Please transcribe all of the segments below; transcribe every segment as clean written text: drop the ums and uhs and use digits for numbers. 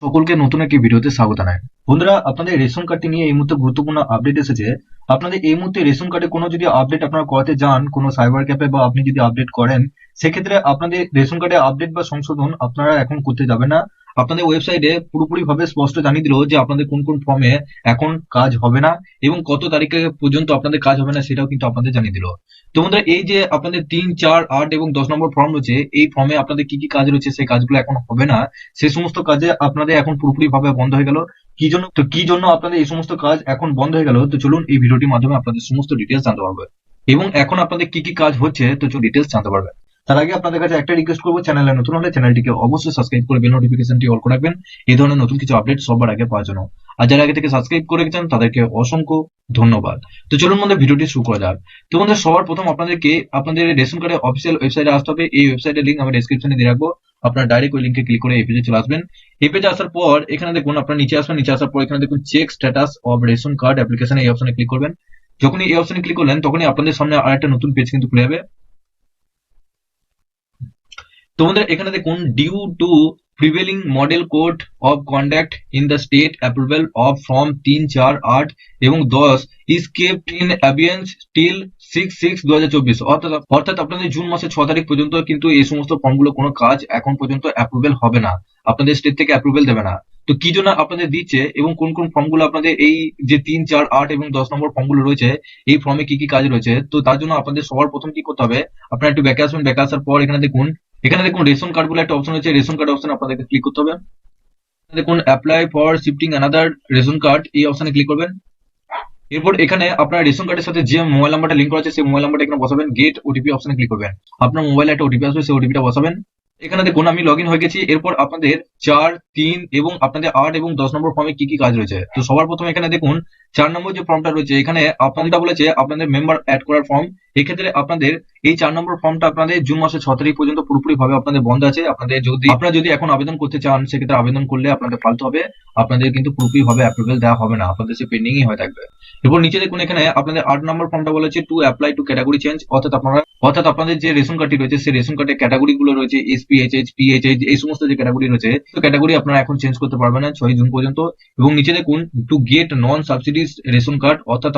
সকলকে নতুন একটি ভিডিওতে স্বাগত জানাই। বন্ধুরা, আপনাদের রেশন কার্ডটি নিয়ে এই মুহূর্তে গুরুত্বপূর্ণ আপডেট এসেছে। আপনাদের এই মুহূর্তে রেশন কার্ডে কোনো যদি আপডেট আপনারা করাতে যান কোনো সাইবার ক্যাফে বা আপনি যদি আপডেট করেন, সেক্ষেত্রে আপনাদের রেশন কার্ডে আপডেট বা সংশোধন আপনারা এখন করতে যাবেন না। আপনাদের ওয়েবসাইটে পুরোপুরি ভাবে স্পষ্ট জানিয়ে দিল যে আপনাদের কোন কোন ফর্মে এখন কাজ হবে না এবং কত তারিখে পর্যন্ত আপনাদের কাজ হবে না সেটাও কিন্তু আপনাদের জানিয়ে দিল। তো বন্ধুরা, এই যে আপনাদের 3, 4, 8 এবং 10 নম্বর ফর্ম রয়েছে, এই ফর্মে আপনাদের কি কি কাজ রয়েছে সেই কাজগুলো এখন হবে না। সেই সমস্ত কাজে আপনাদের এখন পুরোপুরি ভাবে বন্ধ হয়ে গেল। কি জন্য আপনাদের এই সমস্ত কাজ এখন বন্ধ হয়ে গেল, তো চলুন এই ভিডিওটির মাধ্যমে আপনাদের সমস্ত ডিটেলস জানতে পারবে এবং এখন আপনাদের কি কি কাজ হচ্ছে তো ডিটেলস জানতে পারবেন। তার আগে আপনাদের কাছে একটা রিকোয়েস্ট করবো, চ্যানেলে নতুন হলে চ্যানেলটিকে অবশ্যই সাবস্ক্রাইব করে বেল নোটিফিকেশনটি অল করে রাখবেন এই ধরনের নতুন কিছু আপডেট সবার আগে পাওয়ার জন্য। আর যারা আগে থেকে সাবস্ক্রাইব করে রেখেছেন তাদেরকে অসংখ্য ধন্যবাদ। তো চলুন আমাদের ভিডিওটি শুরু করা যাক। তো আমাদের সবার প্রথম আপনাদেরকে আপনাদের রেশন কার্ডের অফিসিয়াল ওয়েবসাইটে আসতে হবে। এই ওয়েবসাইটের লিঙ্ক আমি ডেসক্রিপশনে দিয়ে রাখবো। আপনারা ডাইরেক্ট ওই লিঙ্কে ক্লিক করে এই পেজে চলে আসবেন। এই পেজে আসার পর এখানে দেখুন আপনারা নিচে আসবেন। নিচে আসার পর এখানে দেখুন check status of ration card application, এই অপশনে ক্লিক করবেন। যখনই এই অপশনে ক্লিক করলেন তখনই আপনাদের সামনে আর একটা নতুন পেজ কিন্তু খুলে যাবে। তো আমাদের এখানে দেখুন due to prevailing model code of conduct in the state approval of form 3, 4, 8 এবং 10 is kept in abeyance till 6/6/2024। অর্থাৎ আপনাদের জুন মাসের 6 তারিখ পর্যন্ত কিন্তু এই সমস্ত ফর্মগুলো কোনো কাজ এখন পর্যন্ত অ্যাপ্রুভাল হবে না, আপনাদের স্টেট থেকে অ্যাপ্রুভাল দেবে না। তো কি জন্য আপনাদের দিচ্ছে এবং কোন কোন ফর্মগুলো আপনাদের এই যে 3, 4, 8 এবং 10 নম্বর ফর্মগুলো রয়েছে, এই ফর্মে কি কি কাজ রয়েছে, তো তার জন্য আপনাদের সবার প্রথম কি করতে হবে, আপনারা একটু ব্যাকে আসবেন। ব্যাকে আসার পর এখানে দেখুন রেশন কার্ড বলে একটা অপশন রয়েছে। রেশন কার্ড অপশন আপনাদেরকে ক্লিক করতে হবে। দেখুন apply for shifting another ration card, এই অপশনে ক্লিক করবেন। এরপর এখানে আপনার রেশন কার্ডের সাথে যে মোবাইল নাম্বারটা লিঙ্ক করা আছে সেই মোবাইল নাম্বারটা এখানে বসাবেন। গেট ওটিপি অপশনে ক্লিক করবেন। আপনার মোবাইলে একটা ওটিপি আসবে, সেই ওটিপিটা বসাবেন। এখানে দেখুন আমি লগ ইন হয়ে গেছি। এরপর আপনাদের 4, 3 এবং আপনাদের 8 এবং 10 নম্বর ফর্মে কি কি কাজ রয়েছে, তো সবার প্রথমে এখানে দেখুন 4 নম্বর যে ফর্মটা রয়েছে, এখানে আপনাদের বলেছে আপনাদের মেম্বার অ্যাড করার ফর্ম। এক্ষেত্রে আপনাদের এই 4 নম্বর ফর্মটা আপনাদের জুন মাসের 6 তারিখ পর্যন্ত পুরোপুরি ভাবে আপনাদের বন্ধ আছে। আপনারা যদি এখন আবেদন করতে চান সেক্ষেত্রে আবেদন করলে আপনাদের ফালতু হবে, আপনাদের কিন্তু পুরোপুরি ভাবে অ্যাপ্রুভাল দেওয়া হবে না, আপনাদের সে পেন্ডিংই হয়ে থাকবে। এরপর নিচে দেখুন এখানে আপনাদের 8 নম্বর ফর্মটা বলেছে to apply to category change, অর্থাৎ আপনাদের যে রেশন কার্ডটি রয়েছে সেই রেশন কার্ডের ক্যাটাগরি গুলো রয়েছে এসপিএইচএইচ, পিএইচএইচ, এই সমস্ত যে ক্যাটাগরি রয়েছে, তো ক্যাটাগরি আপনারা এখন চেঞ্জ করতে পারবেন না 6 জুন পর্যন্ত। এবং নিচে দেখুন to get non subsidies ration card, অর্থাৎ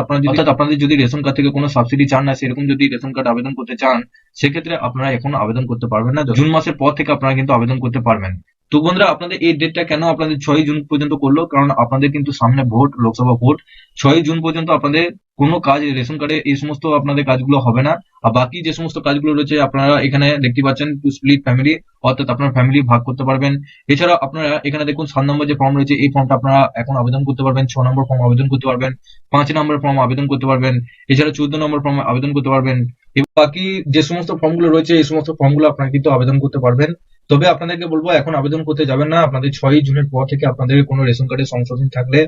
আপনাদের যদি রেশন কার্ড থেকে কোনো সাবসিডি চান না, সেরকম যদি রেশন কার্ড আবেদন করতে চান সেক্ষেত্রে আপনারা এখন আবেদন করতে পারবেন না। জুন মাসের পর থেকে আপনারা কিন্তু আবেদন করতে পারবেন। তো বন্ধুরা, আপনাদের এই ডেটটা কেন আপনাদের 6 জুন পর্যন্ত করলো, কারণ আপনাদের কিন্তু সামনে ভোট, লোকসভা ভোট। 6 জুন পর্যন্ত আপনাদের কোনো কাজ রেশন কার্ডে এই সমস্ত আপনাদের কাজগুলো হবে না। আর বাকি যে সমস্ত কাজগুলো রয়েছে আপনারা এখানে দেখতে পাচ্ছেন টু স্প্লিট ফ্যামিলি, অর্থাৎ আপনার ফ্যামিলি ভাগ করতে পারবেন। এছাড়া আপনারা এখানে দেখুন 7 নম্বর যে ফর্ম রয়েছে এই ফর্মটা আপনারা এখন আবেদন করতে পারবেন। 6 নম্বর ফর্ম আবেদন করতে পারবেন। 5 নম্বর ফর্ম আবেদন করতে পারবেন। এছাড়া 14 নম্বর ফর্ম আবেদন করতে পারবেন। এবং বাকি যে সমস্ত ফর্মগুলো রয়েছে এই সমস্ত ফর্মগুলো আপনারা কিন্তু আবেদন করতে পারবেন। তবে আপনাদেরকে বলবো এখন আবেদন করতে যাবেন না। আপনাদের 6 জুনের পর থেকে আপনাদের কোনো রেশন কার্ডে সংশোধন থাকলে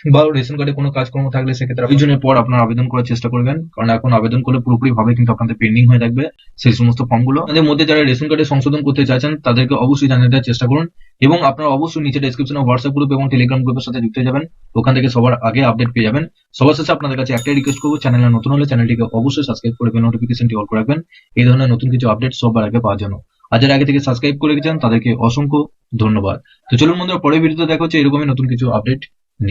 বা রেশন কার্ডে কোনো কাজকর্ম থাকলে সেক্ষেত্রে 2 জনের পর আপনারা আবেদন করার চেষ্টা করবেন, কারণ এখন আবেদন করলে পুরোপুরি ভাবে কিন্তু আপনাদের পেন্ডিং হয়ে থাকবে সেই সমস্ত ফর্মগুলো। আপনাদের মধ্যে যারা রেশন কার্ডে সংশোধন করতে চাইছেন তাদেরকে অবশ্যই জানিয়ে দেওয়ার চেষ্টা করুন এবং আপনারা অবশ্যই নিচে ডেসক্রিপশনে হোয়াটসঅ্যাপ গ্রুপ এবং টেলিগ্রাম গ্রুপের সাথে যুক্ত হয়ে যাবেন, ওখান থেকে সবার আগে আপডেট পেয়ে যাবেন। সবার শেষে আপনাদের কাছে একটাই রিকোয়েস্ট করবো, চ্যানেলে নতুন হলে চ্যানেলটিকে অবশ্যই সাবস্ক্রাইব করে বেল নোটিফিকেশনটি অল করে রাখবেন এই ধরনের নতুন কিছু আপডেট সবার আগে পাওয়ার জন্য। আর যারা আগে থেকে সাবস্ক্রাইব করে রেখেছেন তাদেরকে অসংখ্য ধন্যবাদ। তো চলুন বন্ধুরা, পরের ভিডিওতে দেখা হচ্ছে এরকমই নতুন কিছু আপডেট